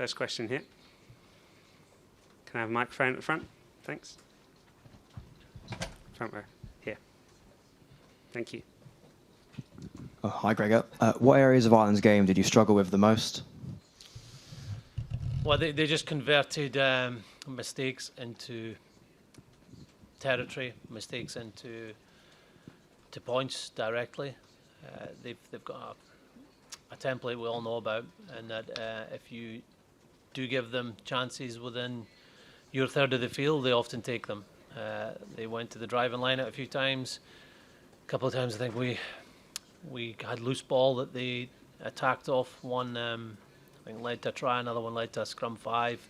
First question here. Can I have a microphone at the front? Thanks. Front row. Here. Thank you. Oh, hi, Gregor. What areas of Ireland's game did you struggle with the most? Well, they just converted mistakes into territory, mistakes into points directly. They've got a template we all know about, and that if you do give them chances within your third of the field, they often take them. They went to the driving line a few times. A couple of times I think we had loose ball that they attacked off. One I think led to a try, another one led to a scrum 5.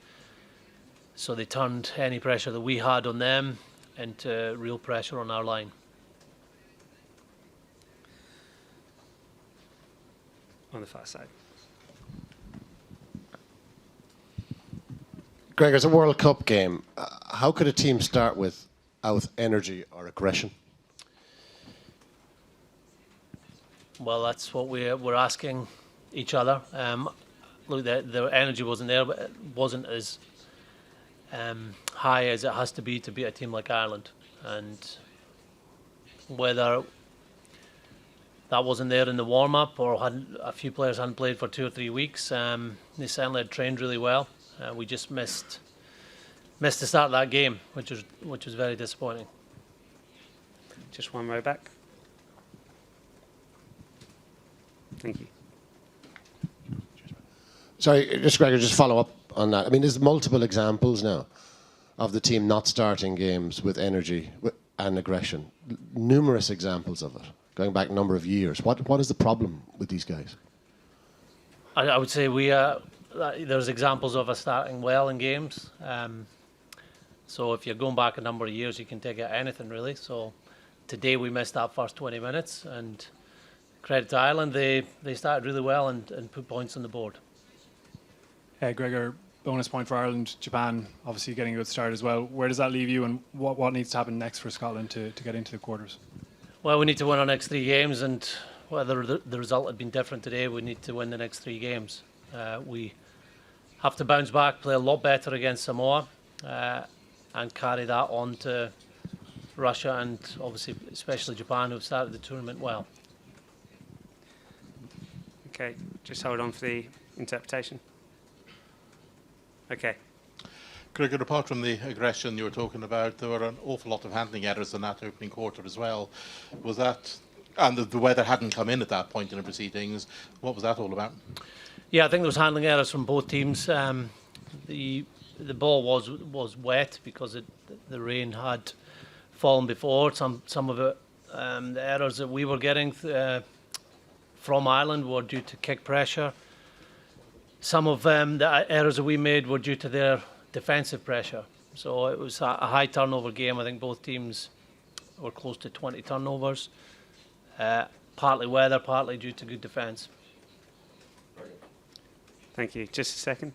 So they turned any pressure that we had on them into real pressure on our line. On the far side. Gregor, it's a World Cup game. How could a team start with energy or aggression? Well, that's what we're asking each other. Look, the energy wasn't there, but it wasn't as high as it has to be beat a team like Ireland. And whether that wasn't there in the warm-up or a few players hadn't played for 2 or 3 weeks, they certainly had trained really well. We just missed the start of that game, which was very disappointing. Just one row back. Thank you. Sorry, just Gregor, just follow up on that. I mean, there's multiple examples now of the team not starting games with energy and aggression. Numerous examples of it, going back a number of years. What is the problem with these guys? I would say there's examples of us starting well in games. So if you're going back a number of years, you can take out anything really. So today we missed that first 20 minutes, and credit to Ireland, they started really well and put points on the board. Gregor, bonus point for Ireland. Japan obviously getting a good start as well. Where does that leave you, and what needs to happen next for Scotland to get into the quarters? Well, we need to win our next 3 games, and whether the result had been different today, we need to win the next 3 games. We have to bounce back, play a lot better against Samoa, and carry that on to Russia and obviously especially Japan, who've started the tournament well. Okay, just hold on for the interpretation. Okay. Gregor, apart from the aggression you were talking about, there were an awful lot of handling errors in that opening quarter as well. Was that, and the weather hadn't come in at that point in the proceedings, what was that all about? Yeah, I think there was handling errors from both teams. The ball was wet because the rain had fallen before. Some of it, the errors that we were getting from Ireland were due to kick pressure. Some of the errors that we made were due to their defensive pressure. So it was a high turnover game. I think both teams were close to 20 turnovers. Partly weather, partly due to good defence. Thank you. Just a second.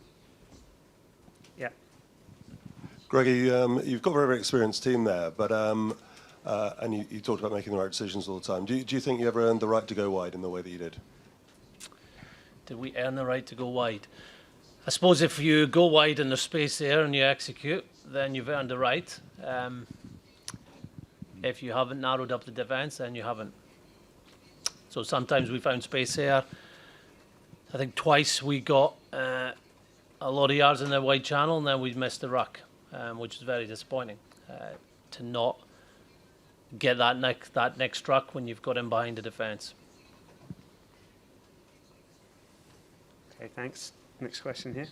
Yeah. Gregor, you've got a very, very experienced team there, but and you talked about making the right decisions all the time. Do you think you ever earned the right to go wide in the way that you did? Did we earn the right to go wide? I suppose if you go wide and there's space there and you execute, then you've earned the right. If you haven't narrowed up the defence, then you haven't. So sometimes we found space there. I think twice we got a lot of yards in the wide channel, and then we missed the ruck, which is very disappointing. To not get that next ruck when you've got him behind the defence. Okay, thanks. Next question here.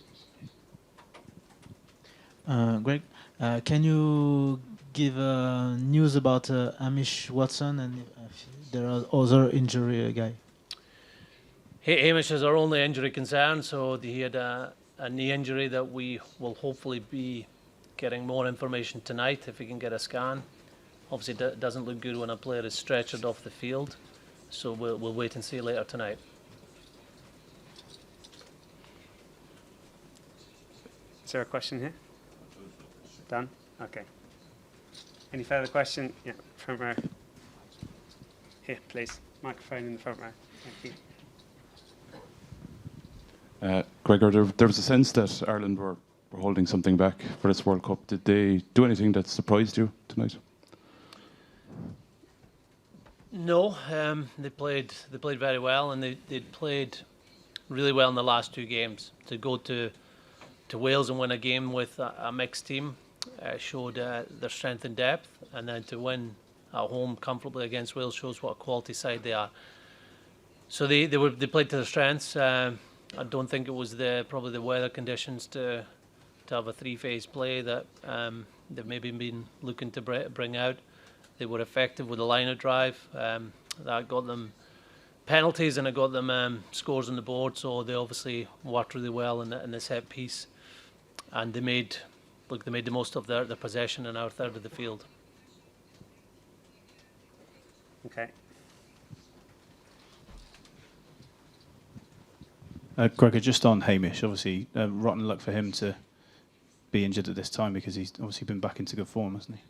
Greg, can you give news about Hamish Watson and if there are other injury guy? Hamish is our only injury concern, so he had a knee injury that we will hopefully be getting more information tonight if we can get a scan. Obviously it doesn't look good when a player is stretchered off the field, so we'll wait and see later tonight. Is there a question here? Done? Okay. Any further question? Yeah, front row. Here, please. Microphone in the front row. Thank you. Gregor, there was a sense that Ireland were holding something back for this World Cup. Did they do anything that surprised you tonight? No, they played very well, and they'd played really well in the last two games. To go to Wales and win a game with a mixed team showed their strength and depth, and then to win at home comfortably against Wales shows what a quality side they are. So they played to their strengths. I don't think it was probably the weather conditions to have a three-phase play that they've maybe been looking to bring out. They were effective with the line-out drive. That got them penalties and it got them scores on the board. So they obviously worked really well in the set piece, and they made the most of their possession in our third of the field. Okay. Gregor, just on Hamish, obviously rotten luck for him to be injured at this time because he's obviously been back into good form, hasn't he?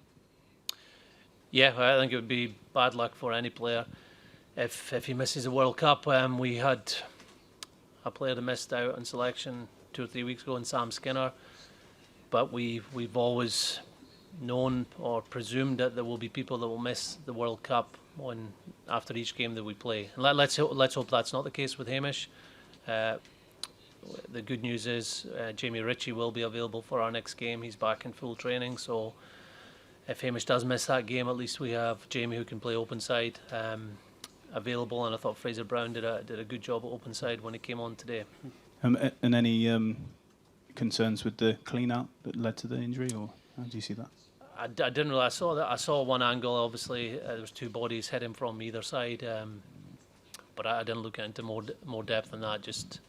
Yeah, I think it would be bad luck for any player if he misses the World Cup. We had a player that missed out on selection 2 or 3 weeks ago in Sam Skinner, but we've always known or presumed that there will be people that will miss the World Cup after each game that we play. And let's hope that's not the case with Hamish. The good news is Jamie Ritchie will be available for our next game. He's back in full training, so if Hamish does miss that game, at least we have Jamie who can play open side available, and I thought Fraser Brown did a good job at open side when he came on today. And any concerns with the clean out that led to the injury, or how do you see that? I didn't really. I saw one angle. Obviously, there was two bodies heading from either side, but I didn't look into more depth than that. Just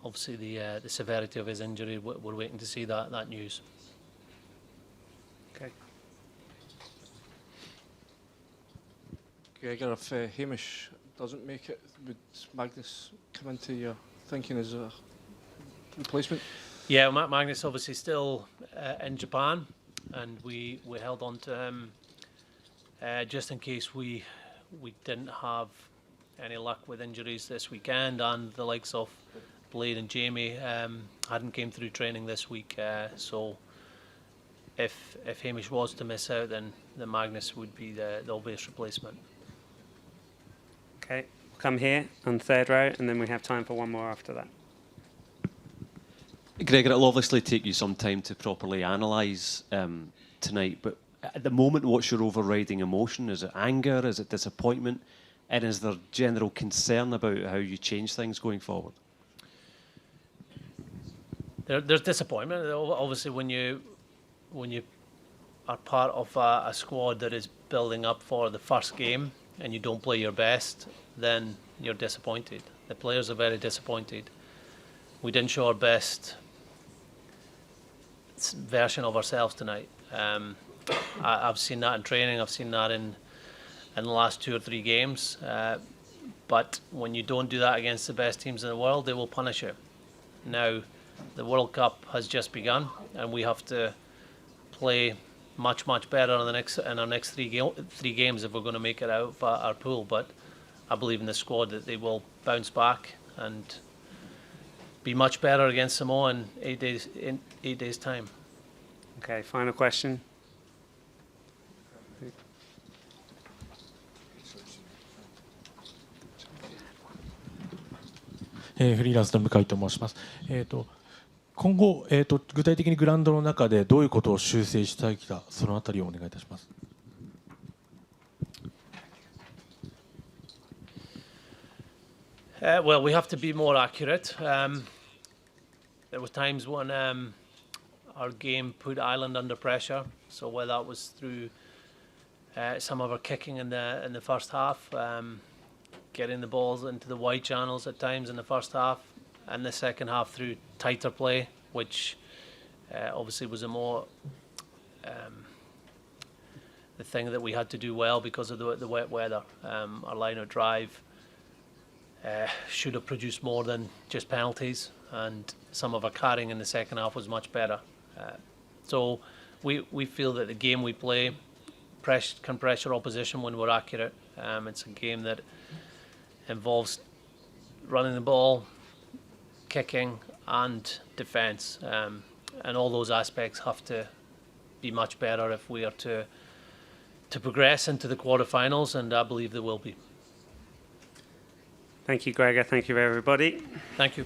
obviously the severity of his injury. We're waiting to see that news. Okay. Gregor, if Hamish doesn't make it, would Magnus come into your thinking as a replacement? Yeah, Magnus obviously still in Japan, and we held on to him just in case we didn't have any luck with injuries this weekend, and the likes of Blade and Jamie hadn't came through training this week. So if Hamish was to miss out, then Magnus would be the obvious replacement. Okay, we'll come here on third row, and then we have time for one more after that. Gregor, it'll obviously take you some time to properly analyse tonight, but at the moment, what's your overriding emotion? Is it anger? Is it disappointment? And is there general concern about how you change things going forward? There's disappointment. Obviously, when you are part of a squad that is building up for the first game and you don't play your best, then you're disappointed. The players are very disappointed. We didn't show our best version of ourselves tonight. I've seen that in training. I've seen that in the last 2 or 3 games. But when you don't do that against the best teams in the world, they will punish you. Now, the World Cup has just begun, and we have to play much better in our next three games if we're going to make it out of our pool. But I believe in the squad that they will bounce back and be much better against Samoa in 8 days' time. Okay, final question. フリーランスの向井と申します。今後、具体的にグラウンドの中でどういうことを修正したいか、そのあたりをお願いいたします。Well, we have to be more accurate. There were times when our game put Ireland under pressure. So whether that was through some of our kicking in the first half, getting the balls into the wide channels at times in the first half, and the second half through tighter play, which obviously was a more the thing that we had to do well because of the wet weather. Our line of drive should have produced more than just penalties, and some of our carrying in the second half was much better. So we feel that the game we play can pressure opposition when we're accurate. It's a game that involves running the ball, kicking, and defence, and all those aspects have to be much better if we are to progress into the quarterfinals, and I believe there will be. Thank you, Gregor. Thank you, everybody. Thank you.